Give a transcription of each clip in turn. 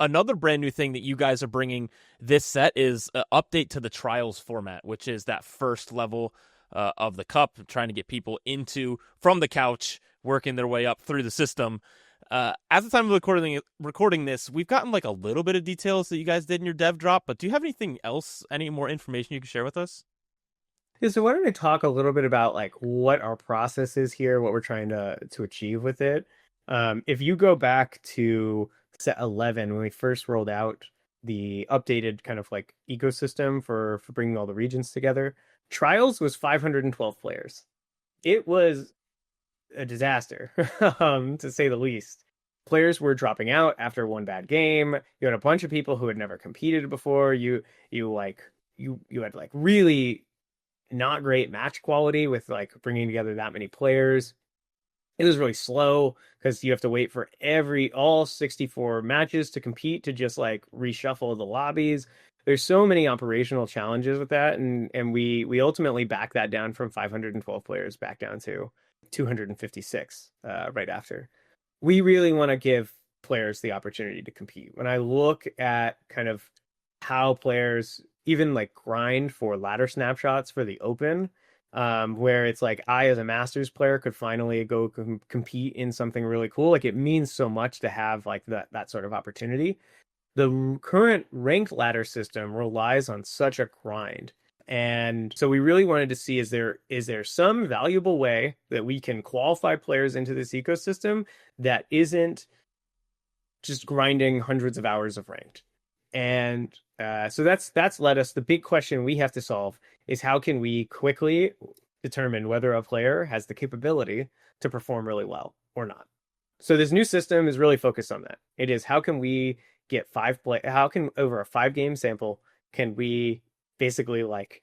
another brand new thing that you guys are bringing this set is an update to the trials format, which is that first level of the cup, trying to get people into from the couch, working their way up through the system. At the time of recording this, we've gotten like a little bit of details that you guys did in your dev drop, but do you have anything else, any more information you can share with us? Yeah, so why don't I talk a little bit about like what our process is here, what we're trying to achieve with it. If you go back to set 11 when we first rolled out the updated kind of like ecosystem for bringing all the regions together, Trials was 512 players. It was a disaster, to say the least. Players were dropping out after one bad game. You had a bunch of people who had never competed before. You had like really not great match quality with like bringing together that many players. It was really slow because you have to wait for all 64 matches to compete to just like reshuffle the lobbies. There's so many operational challenges with that, and we ultimately back that down from 512 players back down to 256 right after. We really want to give players the opportunity to compete. When I look at kind of how players even like grind for ladder snapshots for the open, where it's like I as a masters player could finally go compete in something really cool. Like it means so much to have like that sort of opportunity. The current ranked ladder system relies on such a grind. And so we really wanted to see, is there some valuable way that we can qualify players into this ecosystem that isn't just grinding hundreds of hours of ranked? And so that's led us. The big question we have to solve is how can we quickly determine whether a player has the capability to perform really well or not. So this new system is really focused on that. It is how can we get how can over a 5 game sample can we basically like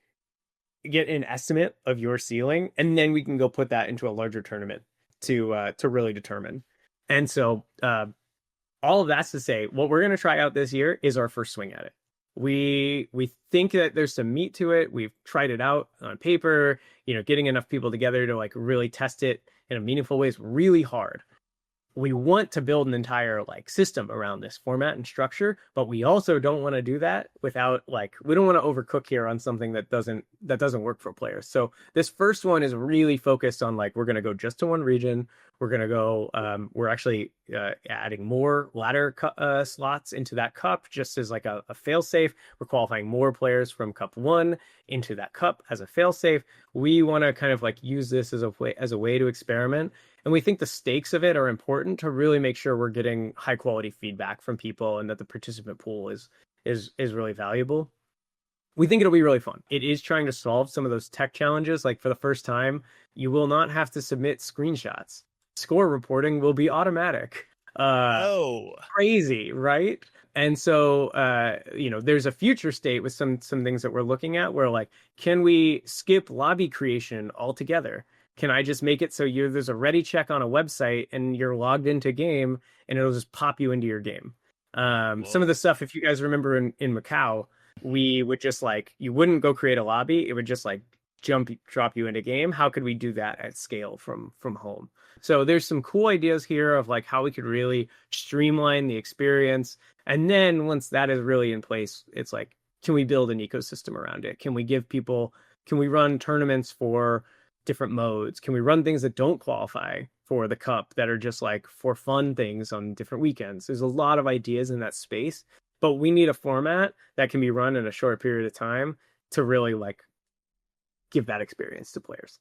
get an estimate of your ceiling, and then we can go put that into a larger tournament to really determine. And so all of that's to say, what we're going to try out this year is our first swing at it. We think that there's some meat to it. We've tried it out on paper. Getting enough people together to like really test it in a meaningful way is really hard. We want to build an entire like system around this format and structure, but we also don't want to do that without like we don't want to overcook here on something that doesn't work for players. So this first one is really focused on like we're going to go just to one region. We're going to go we're actually adding more ladder slots into that cup just as like a fail safe. We're qualifying more players from cup 1 into that cup as a fail safe. We want to kind of like use this as a way to experiment, and we think the stakes of it are important to really make sure we're getting high quality feedback from people and that the participant pool is really valuable. We think it'll be really fun. It is trying to solve some of those tech challenges. Like for the first time, you will not have to submit screenshots. Score reporting will be automatic. Oh, Crazy, right? And so there's a future state with some things that we're looking at where like, can we skip lobby creation altogether? Can I just make it so there's a ready check on a website and you're logged into game and it'll just pop you into your game? Some of the whoa. stuff, if you guys remember in Macau, we would just like you wouldn't go create a lobby, it would just like drop you into game. How could we do that at scale from home? So there's some cool ideas here of like how we could really streamline the experience. And then once that is really in place, it's like, can we build an ecosystem around it? Can we run tournaments for different modes? Can we run things that don't qualify for the cup that are just like for fun things on different weekends? There's a lot of ideas in that space, but we need a format that can be run in a short period of time to really like give that experience to players.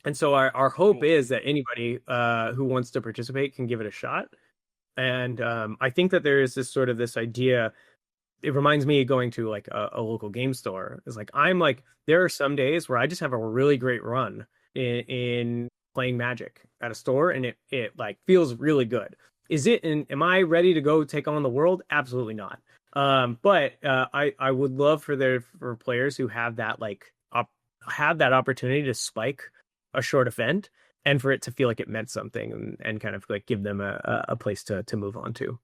And so our hope is that anybody who wants to participate can give it a shot. And I think that there is this idea. It reminds me of going to like a local game store. It's like there are some days where I just have a really great run in playing Magic at a store, and it like feels really good. Am I ready to go take on the world? Absolutely not. But I would love for players who have that have that opportunity to spike a short event and for it to feel like it meant something and kind of like give them a place to move on to.